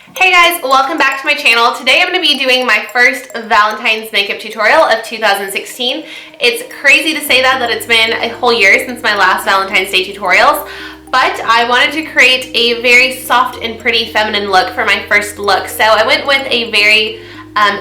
Hey guys, welcome back to my channel. Today I'm going to be doing my first Valentine's makeup tutorial of 2016. It's crazy to say that it's been a whole year since my last Valentine's Day tutorials, but I wanted to create a very soft and pretty feminine look for my first look. So I went with a very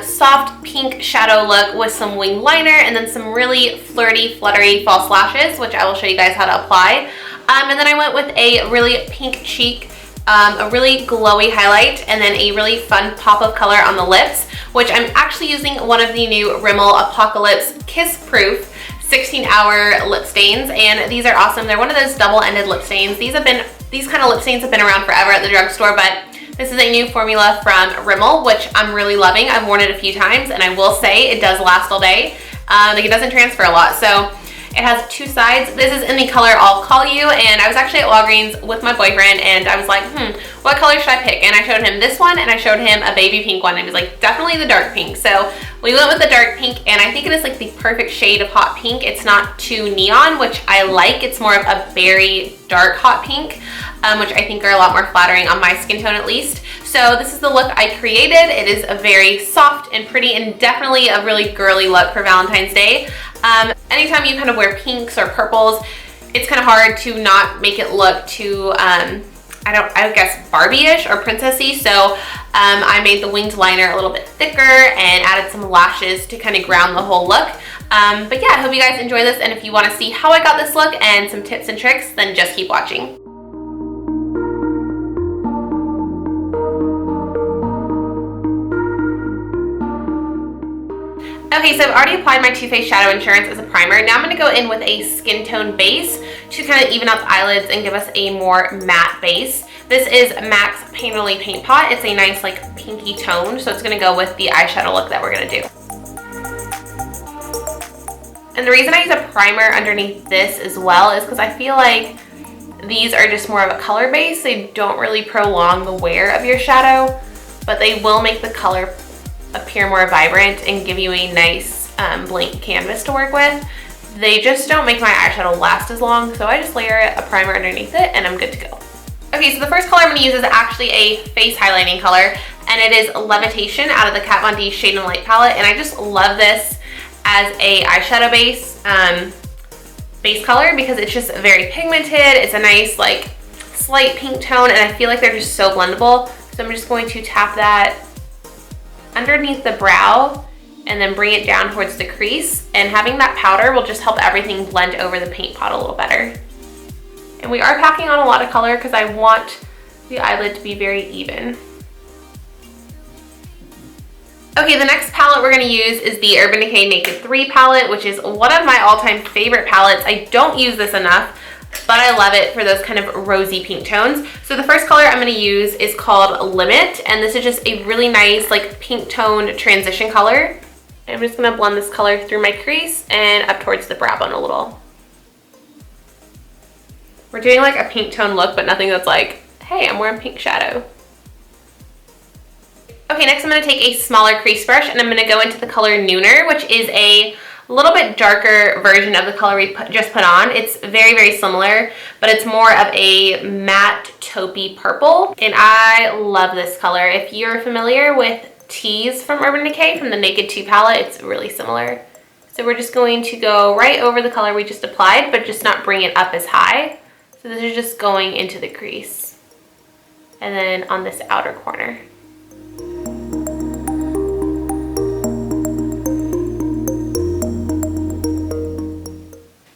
soft pink shadow look with some wing liner and then some really flirty, fluttery false lashes, which I will show you guys how to apply. And then I went with a really pink cheek, a really glowy highlight, and then a really fun pop of color on the lips, which I'm actually using one of the new Rimmel Apocalypse Kiss Proof 16-hour lip stains, and these are awesome. They're one of those double-ended lip stains. These kind of lip stains have been around forever at the drugstore, but this is a new formula from Rimmel, which I'm really loving. I've worn it a few times, and I will say it does last all day. Like, it doesn't transfer a lot, so it has two sides. This is in the color I'll Call You, and I was actually at Walgreens with my boyfriend, and I was like, what color should I pick? And I showed him this one, and I showed him a baby pink one, and he was like, definitely the dark pink. So we went with the dark pink, and I think it is like the perfect shade of hot pink. It's not too neon, which I like. It's more of a berry dark hot pink, which I think are a lot more flattering on my skin tone at least. So this is the look I created. It is a very soft and pretty and definitely a really girly look for Valentine's Day. Anytime you kind of wear pinks or purples, it's kind of hard to not make it look too, I guess Barbie-ish or princessy. So I made the winged liner a little bit thicker and added some lashes to kind of ground the whole look. But yeah, I hope you guys enjoy this, and if you want to see how I got this look and some tips and tricks, then just keep watching. Okay, so I've already applied my Too Faced Shadow Insurance as a primer. Now I'm going to go in with a skin tone base to kind of even out the eyelids and give us a more matte base. This is MAC's Painterly Paint Pot. It's a nice like pinky tone, so it's going to go with the eyeshadow look that we're going to do. And the reason I use a primer underneath this as well is because I feel like these are just more of a color base. They don't really prolong the wear of your shadow, but they will make the color appear more vibrant and give you a nice blank canvas to work with. They just don't make my eyeshadow last as long, so I just layer a primer underneath it and I'm good to go. Okay, so the first color I'm going to use is actually a face highlighting color, and it is Levitation out of the Kat Von D Shade and Light palette, and I just love this as a eyeshadow base color because it's just very pigmented. It's a nice like slight pink tone, and I feel like they're just so blendable. So I'm just going to tap that underneath the brow and then bring it down towards the crease, and having that powder will just help everything blend over the paint pot a little better. And we are packing on a lot of color because I want the eyelid to be very even. Okay, the next palette we're going to use is the Urban Decay Naked 3 palette, which is one of my all-time favorite palettes. I don't use this enough, but I love it for those kind of rosy pink tones. So the first color I'm going to use is called Limit, and this is just a really nice like pink toned transition color. I'm just going to blend this color through my crease and up towards the brow bone a little. We're doing like a pink tone look, but nothing that's like, hey, I'm wearing pink shadow. Okay, next I'm going to take a smaller crease brush and I'm going to go into the color Nooner, which is a little bit darker version of the color we just put on. It's very, very similar, but it's more of a matte taupey purple, and I love this color. If you're familiar with Tease from Urban Decay from the Naked 2 palette, it's really similar. So we're just going to go right over the color we just applied, but just not bring it up as high. So this is just going into the crease and then on this outer corner.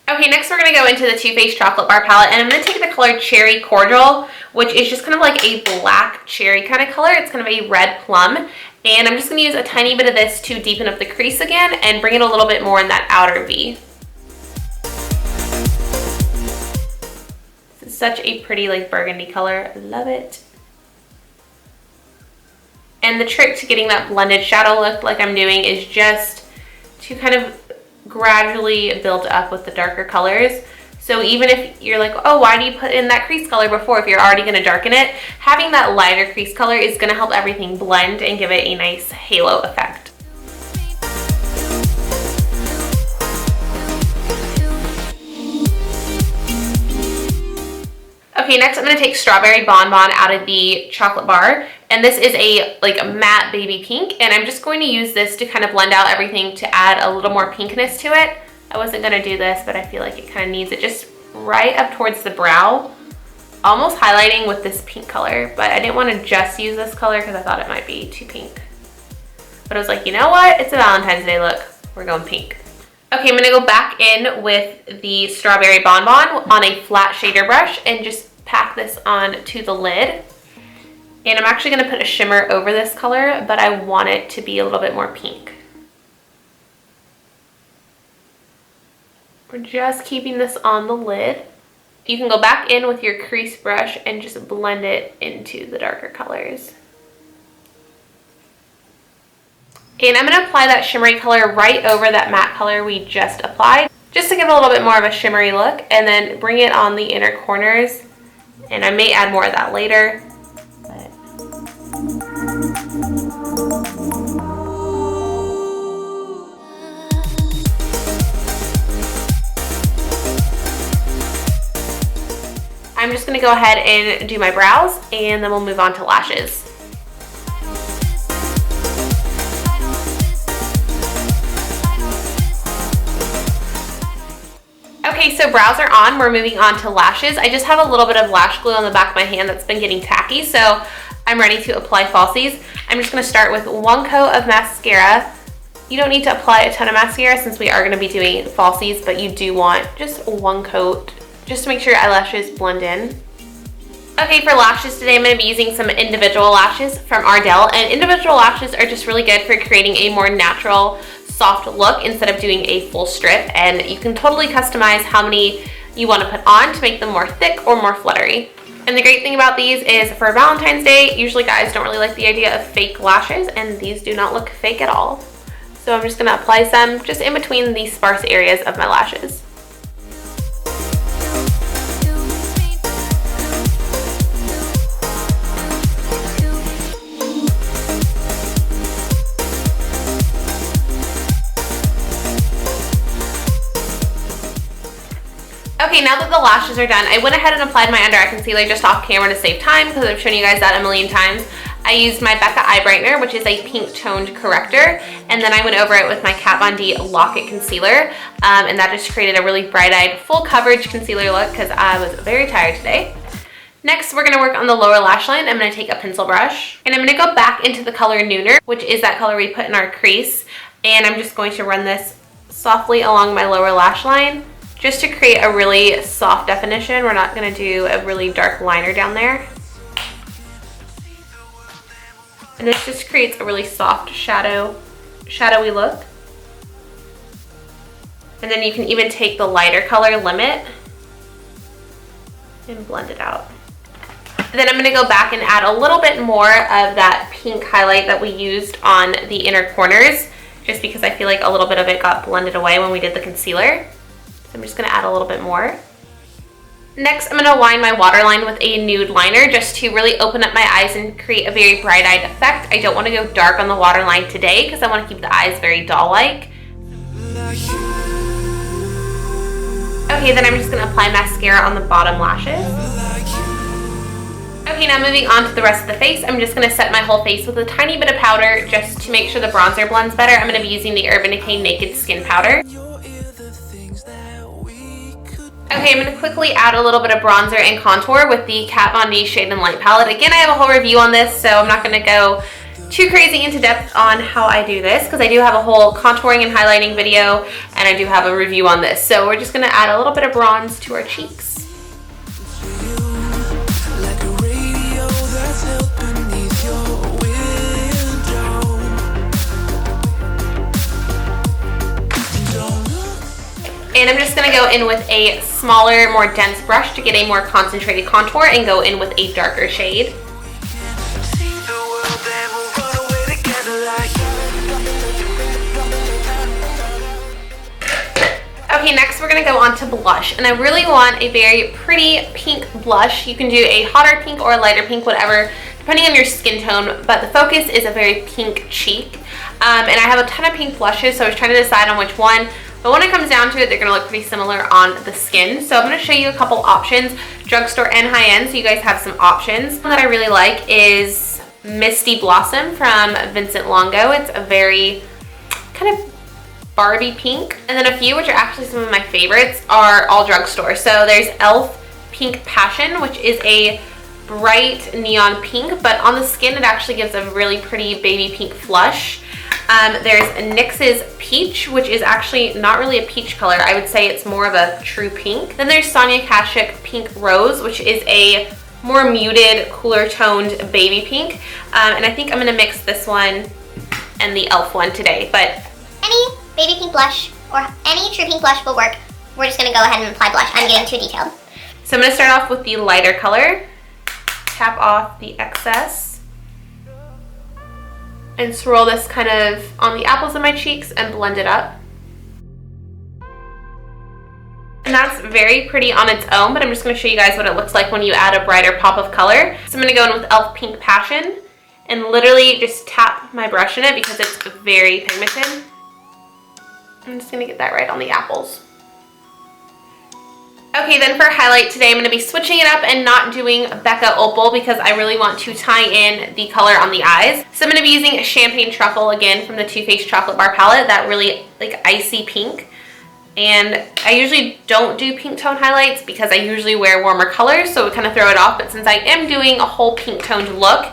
Okay, next we're going to go into the Too Faced Chocolate Bar palette, and I'm going to take the color Cherry Cordial, which is just kind of like a black cherry kind of color. It's kind of a red plum, and I'm just going to use a tiny bit of this to deepen up the crease again and bring it a little bit more in that outer V. This is such a pretty like burgundy color. I love it. And the trick to getting that blended shadow look like I'm doing is just to kind of gradually build up with the darker colors. So even if you're like, oh, why do you put in that crease color before if you're already going to darken it, having that lighter crease color is going to help everything blend and give it a nice halo effect. Okay, next I'm going to take Strawberry Bonbon out of the chocolate bar, and this is a matte baby pink, and I'm just going to use this to kind of blend out everything to add a little more pinkness to it. I wasn't going to do this, but I feel like it kind of needs it just right up towards the brow, almost highlighting with this pink color, but I didn't want to just use this color because I thought it might be too pink. But I was like, you know what? It's a Valentine's Day look. We're going pink. Okay, I'm going to go back in with the Strawberry Bonbon on a flat shader brush and just pack this on to the lid. And I'm actually going to put a shimmer over this color, but I want it to be a little bit more pink. We're just keeping this on the lid. You can go back in with your crease brush and just blend it into the darker colors. And I'm going to apply that shimmery color right over that matte color we just applied, just to give it a little bit more of a shimmery look, and then bring it on the inner corners. And I may add more of that later. I'm just going to go ahead and do my brows, and then we'll move on to lashes. Okay, so brows are on. We're moving on to lashes. I just have a little bit of lash glue on the back of my hand that's been getting tacky, so I'm ready to apply falsies. I'm just going to start with one coat of mascara. You don't need to apply a ton of mascara since we are going to be doing falsies, but you do want just one coat just to make sure your eyelashes blend in. Okay, for lashes today, I'm going to be using some individual lashes from Ardell, and individual lashes are just really good for creating a more natural, soft look instead of doing a full strip, and you can totally customize how many you want to put on to make them more thick or more fluttery. And the great thing about these is for Valentine's Day, usually guys don't really like the idea of fake lashes, and these do not look fake at all. So I'm just going to apply some just in between the sparse areas of my lashes. Okay, now that the lashes are done, I went ahead and applied my under eye concealer just off camera to save time because I've shown you guys that a million times. I used my Becca eye brightener, which is a pink toned corrector, and then I went over it with my Kat Von D Lock-It concealer, and that just created a really bright-eyed, full coverage concealer look because I was very tired today. Next, we're going to work on the lower lash line. I'm going to take a pencil brush, and I'm going to go back into the color Nooner, which is that color we put in our crease, and I'm just going to run this softly along my lower lash line, just to create a really soft definition. We're not going to do a really dark liner down there. And this just creates a really soft shadowy look. And then you can even take the lighter color Limit and blend it out. And then I'm going to go back and add a little bit more of that pink highlight that we used on the inner corners, just because I feel like a little bit of it got blended away when we did the concealer. I'm just going to add a little bit more. Next, I'm going to line my waterline with a nude liner just to really open up my eyes and create a very bright-eyed effect. I don't want to go dark on the waterline today because I want to keep the eyes very doll-like. Okay, then I'm just going to apply mascara on the bottom lashes. Okay, now moving on to the rest of the face, I'm just going to set my whole face with a tiny bit of powder just to make sure the bronzer blends better. I'm going to be using the Urban Decay Naked Skin Powder. Okay, I'm going to quickly add a little bit of bronzer and contour with the Kat Von D Shade and Light palette. Again, I have a whole review on this, so I'm not going to go too crazy into depth on how I do this, because I do have a whole contouring and highlighting video, and I do have a review on this. So we're just going to add a little bit of bronze to our cheeks. And I'm just going to go in with a smaller, more dense brush to get a more concentrated contour and go in with a darker shade. Okay, next we're going to go on to blush. And I really want a very pretty pink blush. You can do a hotter pink or a lighter pink, whatever, depending on your skin tone. But the focus is a very pink cheek. And I have a ton of pink blushes, so I was trying to decide on which one but when it comes down to it, they're gonna look pretty similar on the skin. So I'm gonna show you a couple options, drugstore and high-end, so you guys have some options. One that I really like is Misty Blossom from Vincent Longo. It's a very kind of Barbie pink. And then a few, which are actually some of my favorites, are all drugstore. So there's E.L.F. Pink Passion, which is a bright neon pink, but on the skin it actually gives a really pretty baby pink flush. There's NYX's Peach, which is actually not really a peach color. I would say it's more of a true pink. Then there's Sonia Kashuk Pink Rose, which is a more muted, cooler toned baby pink. And I think I'm gonna mix this one and the E.L.F. one today. But any baby pink blush or any true pink blush will work. We're just gonna go ahead and apply blush. I'm getting too detailed. So I'm gonna start off with the lighter color, tap off the excess, and swirl this kind of on the apples of my cheeks and blend it up. And that's very pretty on its own, but I'm just gonna show you guys what it looks like when you add a brighter pop of color. So I'm gonna go in with E.L.F. Pink Passion and literally just tap my brush in it because it's very pigmented. I'm just gonna get that right on the apples. Okay, then for highlight today, I'm gonna be switching it up and not doing Becca Opal because I really want to tie in the color on the eyes. So I'm gonna be using Champagne Truffle again from the Too Faced Chocolate Bar palette, that really like icy pink. And I usually don't do pink tone highlights because I usually wear warmer colors, so it would kind of throw it off. But since I am doing a whole pink toned look,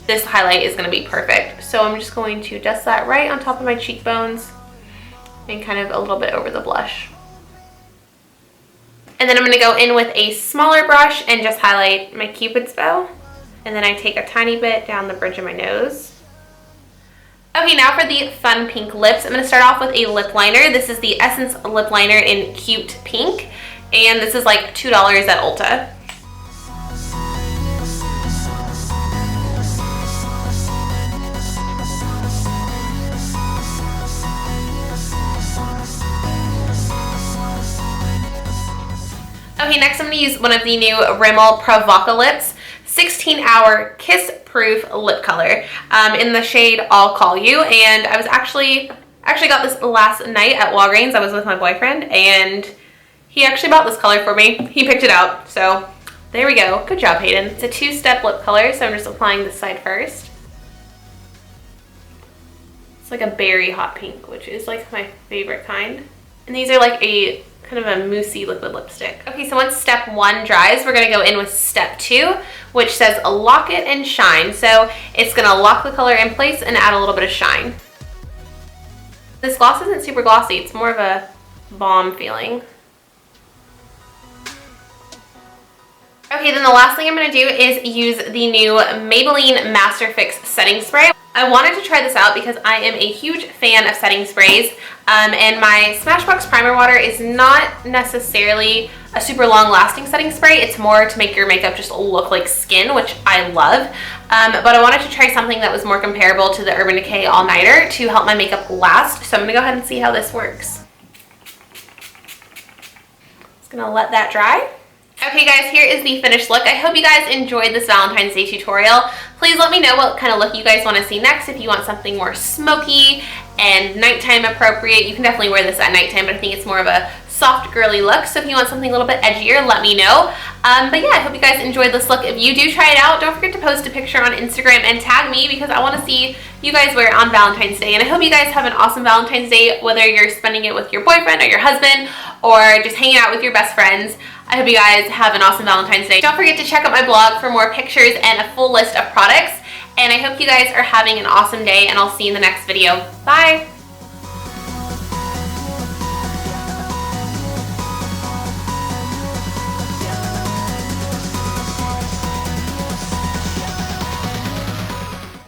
this highlight is gonna be perfect. So I'm just going to dust that right on top of my cheekbones and kind of a little bit over the blush. And then I'm gonna go in with a smaller brush and just highlight my Cupid's bow. And then I take a tiny bit down the bridge of my nose. Okay, now for the fun pink lips. I'm gonna start off with a lip liner. This is the Essence lip liner in Cute Pink. And this is like $2 at Ulta. Okay, next I'm going to use one of the new Rimmel Provocalips 16-hour kiss-proof lip color in the shade I'll Call You. And I was actually got this last night at Walgreens. I was with my boyfriend and he actually bought this color for me. He picked it out. So there we go. Good job, Hayden. It's a two-step lip color, so I'm just applying this side first. It's like a berry hot pink, which is like my favorite kind. And these are like a kind of a moussey liquid lipstick. Okay, so once step 1 dries, we're gonna go in with step 2, which says lock it and shine. So it's gonna lock the color in place and add a little bit of shine. This gloss isn't super glossy, it's more of a balm feeling. Okay, then the last thing I'm gonna do is use the new Maybelline Master Fix setting spray. I wanted to try this out because I am a huge fan of setting sprays, and my Smashbox Primer Water is not necessarily a super long-lasting setting spray. It's more to make your makeup just look like skin, which I love. But I wanted to try something that was more comparable to the Urban Decay All Nighter to help my makeup last. So I'm gonna go ahead and see how this works. Just gonna let that dry. Okay guys, here is the finished look. I hope you guys enjoyed this Valentine's Day tutorial. Please let me know what kind of look you guys want to see next. If you want something more smoky and nighttime appropriate, you can definitely wear this at nighttime, but I think it's more of a soft girly look. So if you want something a little bit edgier, let me know. But yeah, I hope you guys enjoyed this look. If you do try it out, don't forget to post a picture on Instagram and tag me because I want to see you guys wear it on Valentine's Day. And I hope you guys have an awesome Valentine's Day, whether you're spending it with your boyfriend or your husband or just hanging out with your best friends. I hope you guys have an awesome Valentine's Day. Don't forget to check out my blog for more pictures and a full list of products. And I hope you guys are having an awesome day, and I'll see you in the next video. Bye!